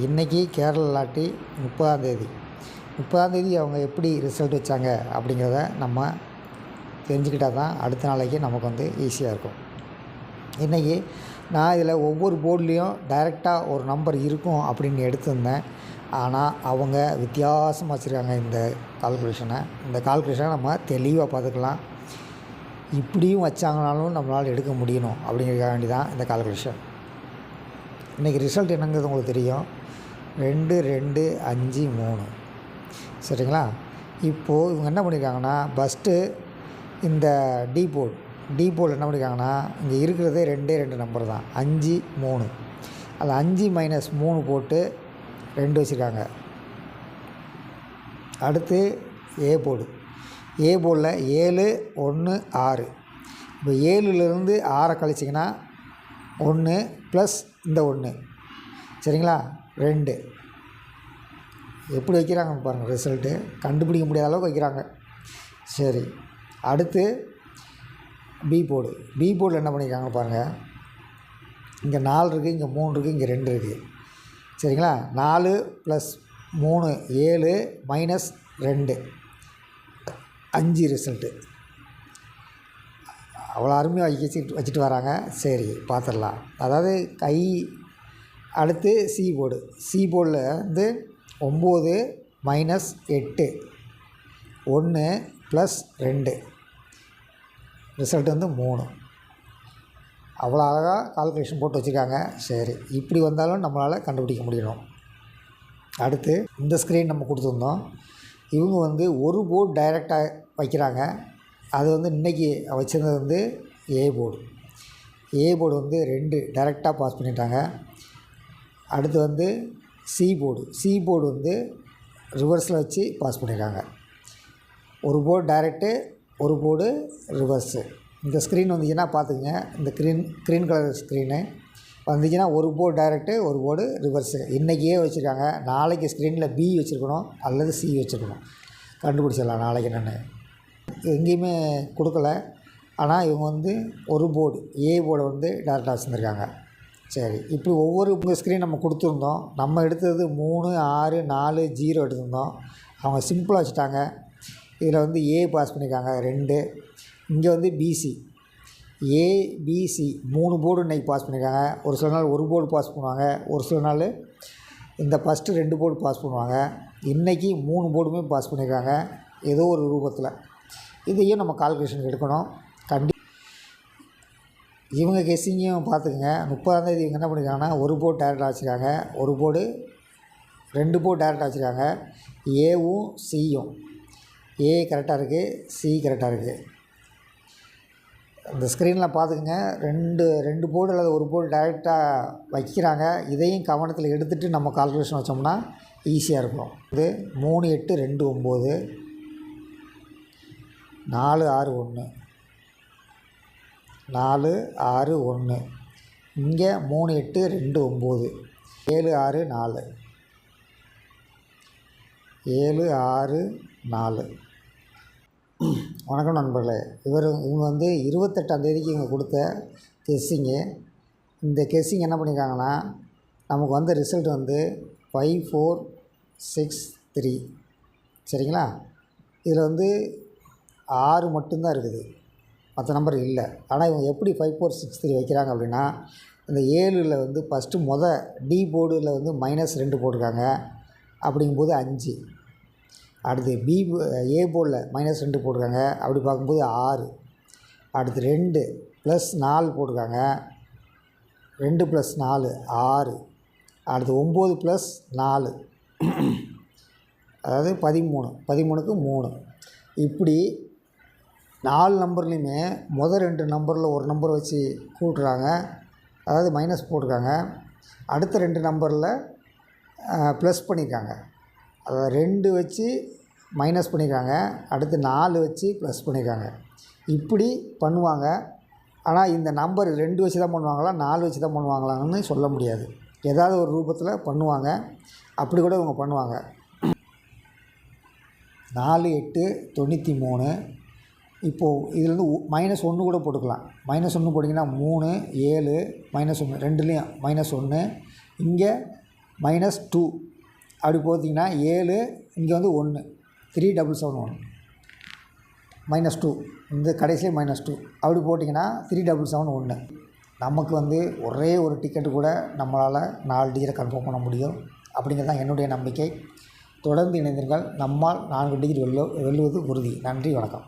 இன்றைக்கி கேரளா லாட்டி 30ஆம் தேதி அவங்க எப்படி ரிசல்ட் வச்சாங்க அப்படிங்கிறத நம்ம தெரிஞ்சுக்கிட்டால் தான் அடுத்த நாளைக்கு நமக்கு வந்து ஈஸியாக இருக்கும். இன்றைக்கி நான் இதில் ஒவ்வொரு போர்ட்லேயும் டைரெக்டாக ஒரு நம்பர் இருக்கும் அப்படின்னு எடுத்திருந்தேன். ஆனால் அவங்க வித்தியாசமாக வச்சுருக்காங்க இந்த கால்குலேஷனை நம்ம தெளிவாக பார்த்துக்கலாம். இப்படியும் வச்சாங்கனாலும் நம்மளால் எடுக்க முடியணும் அப்படிங்கிறதுக்காக வேண்டி தான் இந்த கால்குலேஷன். இன்றைக்கி ரிசல்ட் என்னங்கிறது உங்களுக்கு தெரியும். 2 2 5 3 சரிங்களா. இப்போது இவங்க என்ன பண்ணியிருக்காங்கன்னா ஃபஸ்ட்டு இந்த டி போர்டு என்ன பண்ணியிருக்காங்கன்னா இங்கே இருக்கிறதே 2 நம்பர் தான் 5 3. அது 5 - 3 போட்டு 2 வச்சுருக்காங்க. அடுத்து ஏ போர்டில் 7 1 6. இப்போ 7லேருந்து 6 கழிச்சிங்கன்னா 1 ப்ளஸ் இந்த 1 சரிங்களா 2. எப்படி வைக்கிறாங்கன்னு பாருங்கள். ரிசல்ட்டு கண்டுபிடிக்க முடியாத அளவுக்கு வைக்கிறாங்க. சரி, அடுத்து பி போர்டில் என்ன பண்ணியிருக்காங்கன்னு பாருங்கள். இங்கே 4 இருக்குது, இங்கே 3 இருக்குது, இங்கே 2 இருக்குது சரிங்களா. 4 + 3 7 - 2 5 ரிசல்ட்டு. அவ்வளோ அருமையாக வச்சுட்டு வராங்க. சரி, பார்த்துடலாம். அதாவது அடுத்து சி போர்டில் வந்து 9 - 8 1 + 2 ரிசல்ட் வந்து 3. அவ்வளோ அழகாக கால்குலேஷன் போட்டு வச்சுருக்காங்க. சரி, இப்படி வந்தாலும் நம்மளால் கண்டுபிடிக்க முடியணும். அடுத்து இந்த ஸ்க்ரீன் நம்ம கொடுத்துருந்தோம். இவங்க வந்து ஒரு போர்டு டைரெக்டாக வைக்கிறாங்க. அது வந்து இன்றைக்கி வச்சுருந்தது வந்து ஏ போர்டு வந்து 2 டைரெக்டாக பாஸ் பண்ணிட்டாங்க. அடுத்து வந்து சி போர்டு வந்து ரிவர்ஸில் வச்சு பாஸ் பண்ணியிருக்காங்க. ஒரு போர்டு டைரெக்டு, ஒரு போர்டு ரிவர்ஸு. இந்த ஸ்க்ரீன் வந்துச்சுன்னா பார்த்துக்குங்க. இந்த க்ரீன் கலர் ஸ்க்ரீனு வந்துச்சுன்னா ஒரு போர்டு டைரெக்டு, ஒரு போர்டு ரிவர்ஸு. இன்றைக்கியே வச்சுருக்காங்க. நாளைக்கு ஸ்க்ரீனில் பி வச்சுருக்கணும் அல்லது சி வச்சுருக்கணும். கண்டுபிடிச்சிடலாம் நாளைக்கு. நான் எங்கேயுமே கொடுக்கல. ஆனால் இவங்க வந்து ஒரு போர்டு ஏ போர்டை வந்து டேரெக்டாக வச்சுருந்துருக்காங்க. சரி, இப்படி ஒவ்வொரு ஸ்க்ரீன் நம்ம கொடுத்துருந்தோம். நம்ம எடுத்தது 3 6 4 0 எடுத்திருந்தோம். அவங்க சிம்பிளாக வச்சுட்டாங்க. இதில் வந்து ஏ பாஸ் பண்ணியிருக்காங்க 2. இங்கே வந்து பிசி ஏபிசி 3 போர்டு இன்றைக்கி பாஸ் பண்ணியிருக்காங்க. ஒரு சில நாள் ஒரு போர்டு பாஸ் பண்ணுவாங்க, ஒரு சில நாள் இந்த ஃபஸ்ட்டு 2 போர்டு பாஸ் பண்ணுவாங்க. இன்றைக்கி 3 போர்டுமே பாஸ் பண்ணியிருக்காங்க ஏதோ ஒரு ரூபத்தில். இதையும் நம்ம கால்குலேஷன் எடுக்கணும். இவங்க கெஸ்ஸிங்கையும் பார்த்துக்குங்க. 30ஆம் தேதி இவங்க என்ன பண்ணியிருக்காங்கன்னா ஒரு போர்டு டேரெக்டாக வச்சுருக்காங்க, ஒரு போர்டு 2 போர்டு டேரெக்டாக வச்சுருக்காங்க. ஏவும் சியும் ஏ கரெக்டாக இருக்குது, சி கரெக்டாக இருக்குது. இந்த ஸ்க்ரீனில் பார்த்துக்குங்க. 2 போர்டு அல்லது ஒரு போர்டு டைரெக்டாக வைக்கிறாங்க. இதையும் கவனத்தில் எடுத்துகிட்டு நம்ம கால்குலேஷன் வச்சோம்னா ஈஸியாக இருக்கும். இது 3 8 2 9 4 6 1 4 6 1. இங்கே 3 8 2 9 7 6 4 7 6 4. வணக்கம் நண்பர்களே. இவங்க வந்து 28ஆம் தேதிக்கு இவங்க கொடுத்த கெஸ்ஸிங்கு. இந்த கெஸ்ஸிங் என்ன பண்ணியிருக்காங்கன்னா நமக்கு வந்த ரிசல்ட் வந்து 5 4 6 3 சரிங்களா. இதில் வந்து 6 மட்டும்தான் இருக்குது, மற்ற நம்பர் இல்லை. ஆனால் இவங்க எப்படி 5 4 6 3 வைக்கிறாங்க அப்படின்னா இந்த 7ல் வந்து ஃபஸ்ட்டு டி போர்டில் வந்து -2 போட்டிருக்காங்க. அப்படிங்கும்போது 5. அடுத்து ஏ போர்டில் -2 போட்டிருக்காங்க. அப்படி பார்க்கும்போது 6. அடுத்து 2 + 4 போட்டிருக்காங்க. 2 + 4 6. அடுத்து 9 + 4 அதாவது 13க்கு 3. இப்படி 4 நம்பர்லேயுமே 2 நம்பரில் ஒரு நம்பர் வச்சு கூட்டுறாங்க, அதாவது மைனஸ் போட்டிருக்காங்க. அடுத்த 2 நம்பரில் ப்ளஸ் பண்ணியிருக்காங்க. அதாவது 2 வச்சு மைனஸ் பண்ணியிருக்காங்க, அடுத்து 4 வச்சு ப்ளஸ் பண்ணியிருக்காங்க. இப்படி பண்ணுவாங்க. ஆனால் இந்த நம்பர் 2 வச்சு தான் பண்ணுவாங்களா 4 வச்சு தான் பண்ணுவாங்களான்னு சொல்ல முடியாது. ஏதாவது ஒரு ரூபத்தில் பண்ணுவாங்க. அப்படி கூட இவங்க பண்ணுவாங்க. 4 8 93. இப்போது இதில் வந்து -1 கூட போட்டுக்கலாம். -1 போட்டிங்கன்னா 3 7 -1 ரெண்டுலேயும் -1. இங்கே -2 அப்படி போட்டிங்கன்னா 7 இங்கே வந்து 1 3771 -2 இந்த கடைசியில் -2 அப்படி போட்டிங்கன்னா 3771 நமக்கு வந்து ஒரே ஒரு டிக்கெட்டு கூட நம்மளால் 4 டிக்கெட்டை கன்ஃபார்ம் பண்ண முடியும் அப்படிங்கிறது தான் என்னுடைய நம்பிக்கை. தொடர்ந்து இணைந்தீர்கள். நம்மால் 4 டிக்கெட் வெல்லுவது உறுதி. நன்றி, வணக்கம்.